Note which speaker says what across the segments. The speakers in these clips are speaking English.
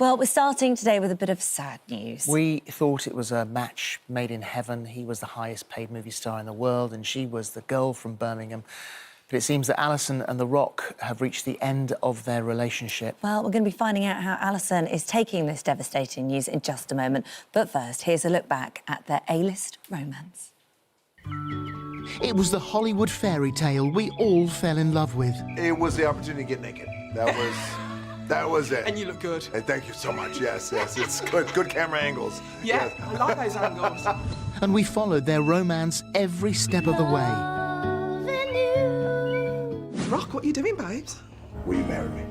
Speaker 1: Well, we're starting today with a bit of sad news.
Speaker 2: We thought it was a match made in heaven. He was the highest paid movie star in the world and she was the girl from Birmingham. But it seems that Alison and The Rock have reached the end of their relationship.
Speaker 1: Well, we're going to be finding out how Alison is taking this devastating news in just a moment. But first, here's a look back at their A-list romance.
Speaker 3: It was the Hollywood fairy tale we all fell in love with.
Speaker 4: It was the opportunity to get naked. That was it.
Speaker 5: And you look good.
Speaker 4: Hey, thank you so much. Yes, it's good camera angles.
Speaker 5: Yeah,
Speaker 4: Yes.
Speaker 5: I like those angles.
Speaker 3: And we followed their romance every step of the way.
Speaker 5: Rock, what are you doing, babes?
Speaker 4: Will you marry me?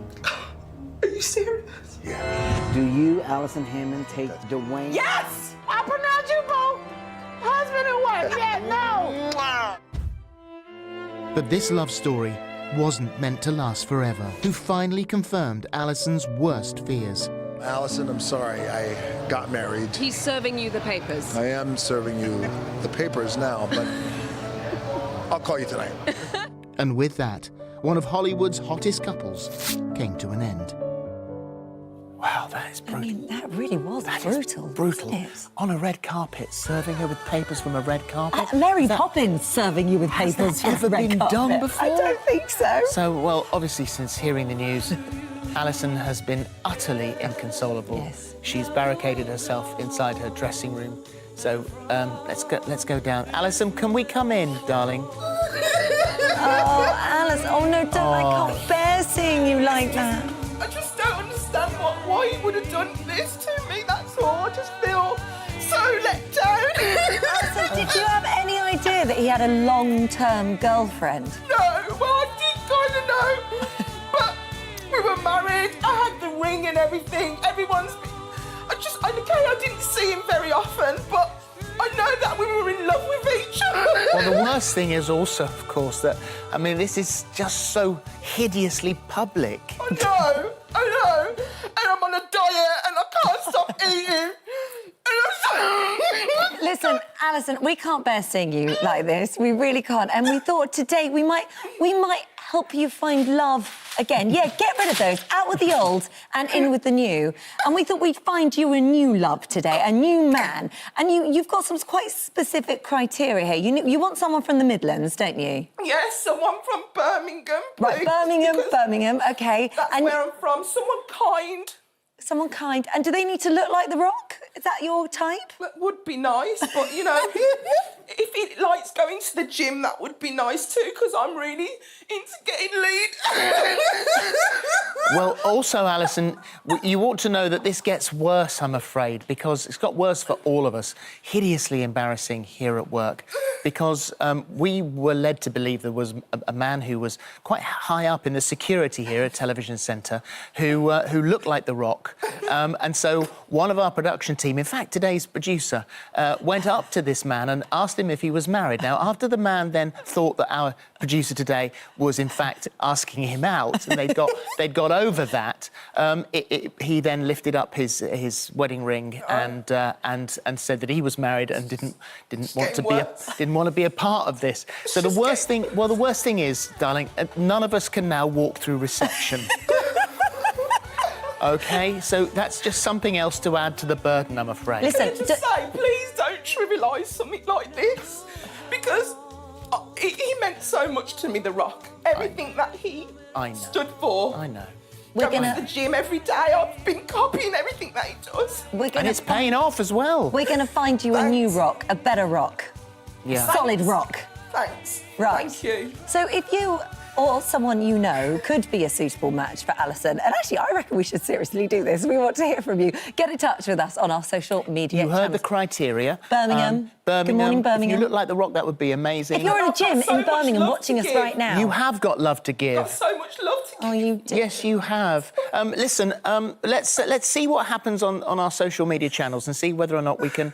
Speaker 5: Are you serious?
Speaker 4: Yeah.
Speaker 6: Do you, Alison Hammond, take Dwayne?
Speaker 5: Yes! I pronounce you both husband and wife. Yeah, no!
Speaker 3: But this love story wasn't meant to last forever. Who finally confirmed Alison's worst fears.
Speaker 4: Alison, I'm sorry. I got married.
Speaker 7: He's serving you the papers.
Speaker 4: I am serving you the papers now, but I'll call you tonight.
Speaker 3: And with that, one of Hollywood's hottest couples came to an end.
Speaker 2: Wow, that is brutal.
Speaker 1: I mean, that really was brutal.
Speaker 2: Brutal.
Speaker 1: Isn't it?
Speaker 2: On a red carpet, serving her with papers from a red carpet.
Speaker 1: Mary Poppins serving you with
Speaker 2: Has
Speaker 1: papers
Speaker 2: that
Speaker 1: from
Speaker 2: ever
Speaker 1: a red
Speaker 2: been
Speaker 1: carpet.
Speaker 2: done before?
Speaker 1: I don't think so.
Speaker 2: So, well, obviously, since hearing the news, Alison has been utterly inconsolable.
Speaker 1: Yes.
Speaker 2: She's barricaded herself inside her dressing room. So, let's go down. Alison, can we come in, darling?
Speaker 1: Oh, Alice, oh no, don't, I can't bear seeing you like that.
Speaker 5: I just don't understand why he would have done this to me, that's all. I just feel so let down.
Speaker 1: So did you have any idea that he had a long-term girlfriend?
Speaker 5: No, well, I did kind of know. But we were married, I had the ring and everything. Everyone's... I didn't see him very often, but I know that we were in love with each other.
Speaker 2: Well, the worst thing is also, of course, that, I mean, this is just so hideously public.
Speaker 5: I know. And I'm on a diet and I can't stop eating.
Speaker 1: Listen, Alison, we can't bear seeing you like this. We really can't. And we thought today we might help you find love again. Yeah, get rid of those, out with the old and in with the new. And we thought we'd find you a new love today, a new man. And you've got some quite specific criteria here. You want someone from the Midlands, don't you?
Speaker 5: Yes, someone from Birmingham,
Speaker 1: Right,
Speaker 5: please,
Speaker 1: Birmingham, OK.
Speaker 5: That's
Speaker 1: And
Speaker 5: where I'm from. Someone kind.
Speaker 1: someone kind. And do they need to look like The Rock? Is that your type?
Speaker 5: That would be nice, but, you know, if he likes going to the gym, that would be nice too, because I'm really into getting lean.
Speaker 2: Well, also, Alison, you ought to know that this gets worse, I'm afraid, because it's got worse for all of us. Hideously embarrassing here at work, because we were led to believe there was a man who was quite high up in the security here at Television Centre who looked like The Rock. And so one of our production team, in fact, today's producer, went up to this man and asked him if he was married. Now, after the man then thought that our producer today was, in fact, asking him out, and they'd got over that, he then lifted up his wedding ring and said that he was married and didn't want to be a part of this. So the worst thing is, darling, none of us can now walk through reception. OK, so that's just something else to add to the burden, I'm afraid.
Speaker 1: Listen,
Speaker 5: Can I just say, please don't trivialise something like this, because he meant so much to me, The Rock. Everything that he stood for.
Speaker 2: I know.
Speaker 5: Going to the gym every day. I've been copying everything that he does.
Speaker 2: And it's paying off as well.
Speaker 1: We're going to find you a new Rock, a better Rock.
Speaker 2: Yeah.
Speaker 1: A solid Rock.
Speaker 5: Thanks.
Speaker 1: Right.
Speaker 5: Thank you.
Speaker 1: So if you or someone you know could be a suitable match for Alison, and actually, I reckon we should seriously do this. We want to hear from you. Get in touch with us on our social media
Speaker 2: You heard the criteria.
Speaker 1: Birmingham.
Speaker 2: Birmingham.
Speaker 1: Good morning, Birmingham.
Speaker 2: If you look like The Rock, that would be amazing.
Speaker 1: If you're in a gym
Speaker 5: so
Speaker 1: in Birmingham
Speaker 5: much love
Speaker 1: watching
Speaker 5: to
Speaker 1: us
Speaker 5: give.
Speaker 1: right now...
Speaker 2: You have got love to give.
Speaker 5: I've got so much love to give.
Speaker 1: Oh, you do?
Speaker 2: Yes, you have. Listen, let's see what happens on our social media channels and see whether or not we can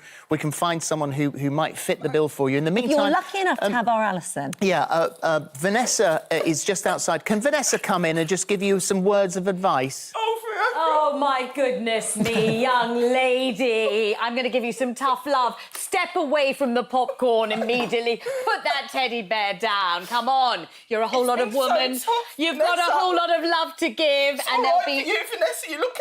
Speaker 2: find someone who might fit the bill for you. In the meantime,
Speaker 1: You're lucky enough to have our Alison.
Speaker 2: Yeah, Vanessa is just outside. Can Vanessa come in and just give you some words of advice?
Speaker 7: Oh, my goodness me, young lady. I'm going to give you some tough love. Step away from the popcorn immediately. Put that teddy bear down. Come on. You're a whole lot of woman.
Speaker 5: So tough,
Speaker 7: You've got a whole lot of love to give.
Speaker 5: And there'll be... You, Vanessa, you look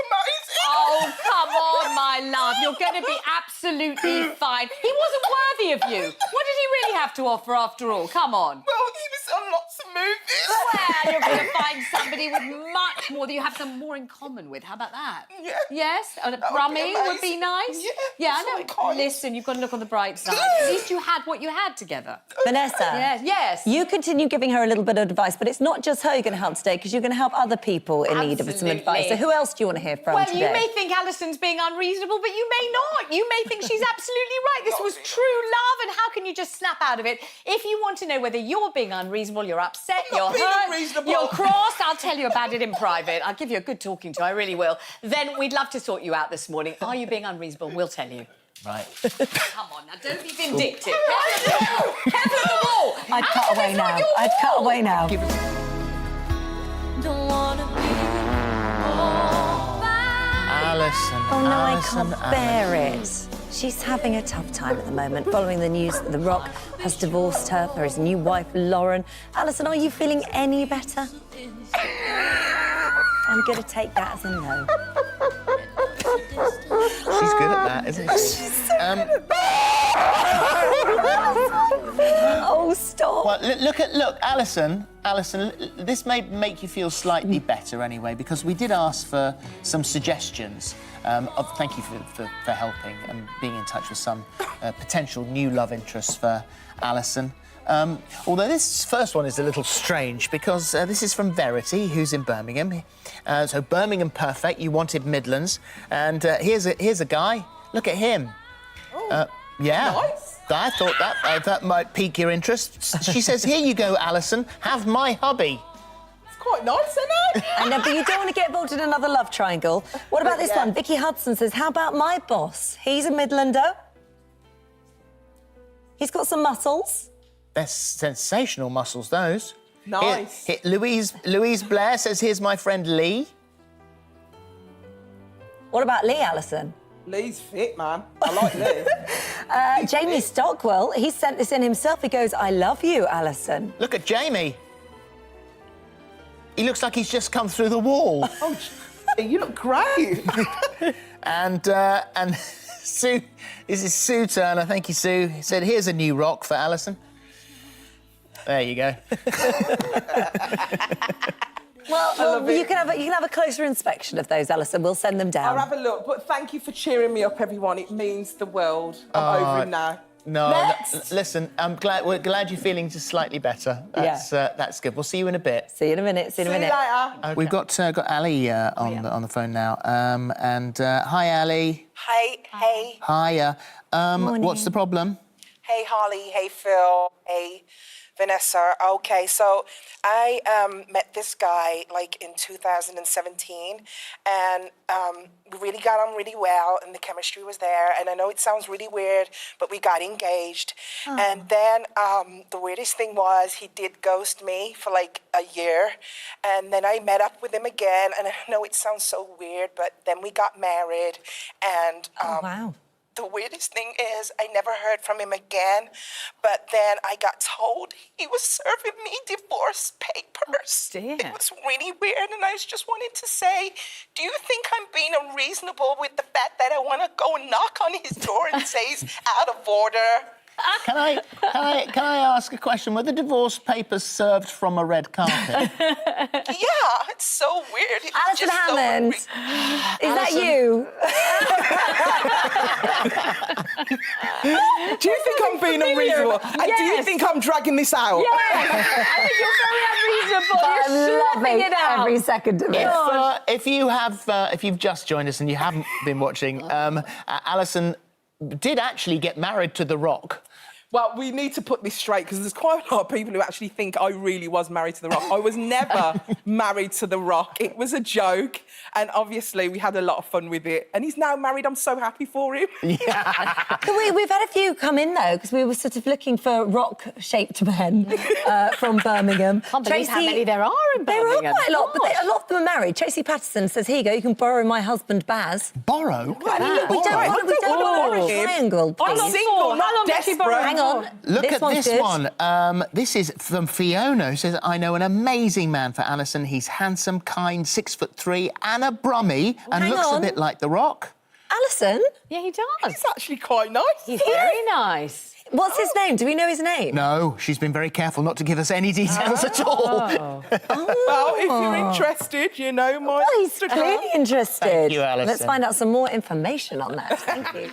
Speaker 7: Oh, come on, my love. You're going to be absolutely fine. He wasn't worthy of you. What did he really have to offer after all? Come on.
Speaker 5: Well, he was on lots of movies.
Speaker 7: Well, you're going to find somebody with much more that you have some more in common with. How about that?
Speaker 5: Yeah.
Speaker 7: Yes? And a
Speaker 5: That would be
Speaker 7: Brummy would be
Speaker 5: amazing.
Speaker 7: nice?
Speaker 5: Yeah,
Speaker 7: Yeah, I
Speaker 5: that's
Speaker 7: know.
Speaker 5: what I call it.
Speaker 7: Listen, you've got to look on the bright side. At least you had what you had together.
Speaker 1: Vanessa.
Speaker 7: Yes, yes.
Speaker 1: You continue giving her a little bit of advice, but it's not just her you're going to help today, because you're going to help other people in need of some
Speaker 7: Absolutely.
Speaker 1: advice. So who else do you want to hear from
Speaker 7: Well,
Speaker 1: today?
Speaker 7: you may think Alison's being unreasonable, but you may not. You may think she's absolutely right. This was true love, and how can you just snap out of it? If you want to know whether you're being unreasonable, you're upset,
Speaker 5: I'm
Speaker 7: you're
Speaker 5: not being
Speaker 7: hurt,
Speaker 5: unreasonable.
Speaker 7: you're cross, I'll tell you about it in private. I'll give you a good talking to, I really will. Then we'd love to sort you out this morning. Are you being unreasonable? We'll tell you.
Speaker 2: Right.
Speaker 7: Come on, now, don't be vindictive. Careful of the wall.
Speaker 1: I'd cut away now. I'd cut away now.
Speaker 7: Don't wanna be
Speaker 2: Alison.
Speaker 1: Oh, no, I
Speaker 2: Alison,
Speaker 1: can't bear it. She's having a tough time at the moment, following the news that The Rock has divorced her for his new wife, Lauren. Alison, are you feeling any better? I'm going to take that as a no.
Speaker 2: She's good at that, isn't she?
Speaker 1: Oh, stop.
Speaker 2: Well, look, Alison, this may make you feel slightly better anyway, because we did ask for some suggestions. Thank you for helping and being in touch with some potential new love interests for Alison. Although this first one is a little strange, because this is from Verity, who's in Birmingham. So Birmingham perfect, you wanted Midlands. And here's a guy. Look at him. Yeah.
Speaker 5: Nice.
Speaker 2: I thought that might pique your interest. She says, here you go, Alison, have my hubby.
Speaker 5: It's quite nice, isn't it?
Speaker 1: I know, but you don't want to get involved in another love triangle. What about this one? Vicky Hudson says, how about my boss? He's a Midlander. He's got some muscles.
Speaker 2: They're sensational muscles, those.
Speaker 5: Nice.
Speaker 2: Here, Louise Blair says, here's my friend Lee.
Speaker 1: What about Lee, Alison?
Speaker 5: Lee's fit, man. I like Lee.
Speaker 1: Jamie Stockwell, he sent this in himself. He goes, I love you, Alison.
Speaker 2: Look at Jamie. He looks like he's just come through the wall.
Speaker 5: Oh, you look great.
Speaker 2: And Sue, this is Sue Turner. Thank you, Sue. He said, here's a new rock for Alison. There you go.
Speaker 1: Well, you can have a closer inspection of those, Alison. We'll send them down.
Speaker 5: I'll have a look, but thank you for cheering me up, everyone. It means the world. I'm over it now.
Speaker 2: No, listen, we're glad you're feeling just slightly better. That's good. We'll see you in a bit.
Speaker 1: See you in a minute. See you in a minute.
Speaker 5: later.
Speaker 2: Okay. We've got Ali on the phone now. Hi, Ali.
Speaker 8: Hi, hey.
Speaker 2: Hiya. What's the problem?
Speaker 8: Hey, Holly. Hey, Phil. Hey, Vanessa. Okay, so I met this guy like in 2017, and we really got on really well, and the chemistry was there. And I know it sounds really weird, but we got engaged. And then the weirdest thing was he did ghost me for like a year, and then I met up with him again. And I know it sounds so weird, but then we got married, and
Speaker 1: Wow.
Speaker 8: the weirdest thing is I never heard from him again, but then I got told he was serving me divorce papers.
Speaker 7: Oh, dear.
Speaker 8: It was really weird, and I just wanted to say, do you think I'm being unreasonable with the fact that I want to go and knock on his door and say he's out of order?
Speaker 2: Can I ask a question? Were the divorce papers served from a red carpet?
Speaker 8: Yeah, it's so weird. It was
Speaker 1: Alison
Speaker 8: just so
Speaker 1: Hammond, is that you?
Speaker 5: Do you think I'm being unreasonable? And do you think I'm dragging this out?
Speaker 7: Yes, I think you're very unreasonable. You're swapping it out.
Speaker 1: Every second of it.
Speaker 2: If you've just joined us and you haven't been watching, Alison did actually get married to The Rock.
Speaker 5: Well, we need to put this straight, because there's quite a lot of people who actually think I really was married to The Rock. I was never married to The Rock. It was a joke, and obviously we had a lot of fun with it. And he's now married. I'm so happy for him.
Speaker 2: Yeah.
Speaker 1: We've had a few come in, though, because we were sort of looking for rock-shaped men from Birmingham.
Speaker 7: Can't believe how many there are in
Speaker 1: There are
Speaker 7: Birmingham.
Speaker 1: quite a lot, but
Speaker 7: Gosh.
Speaker 1: a lot of them are married. Tracy Patterson says, here you go, you can borrow my husband Baz.
Speaker 2: Borrow?
Speaker 1: I mean, look, we don't
Speaker 2: Borrow?
Speaker 1: want to borrow a triangle,
Speaker 7: I'm
Speaker 1: please.
Speaker 7: single,
Speaker 5: not
Speaker 7: how long did she
Speaker 5: desperate.
Speaker 7: borrow?
Speaker 1: Hang on.
Speaker 2: Look at
Speaker 1: one's
Speaker 2: this
Speaker 1: good.
Speaker 2: one. This is from Fiona, who says, I know an amazing man for Alison. He's handsome, kind, 6'3", and a Brummy, and
Speaker 1: Hang
Speaker 2: looks
Speaker 1: on.
Speaker 2: a bit like The Rock.
Speaker 1: Alison?
Speaker 7: Yeah, he does.
Speaker 5: It's actually quite nice.
Speaker 7: He's very nice.
Speaker 1: What's his name? Do we know his name?
Speaker 2: No, she's been very careful not to give us any details at all.
Speaker 5: Well, if you're interested, you know my
Speaker 1: Well, he's clearly interested.
Speaker 2: Thank you, Alison.
Speaker 1: Let's find out some more information on that. Thank you.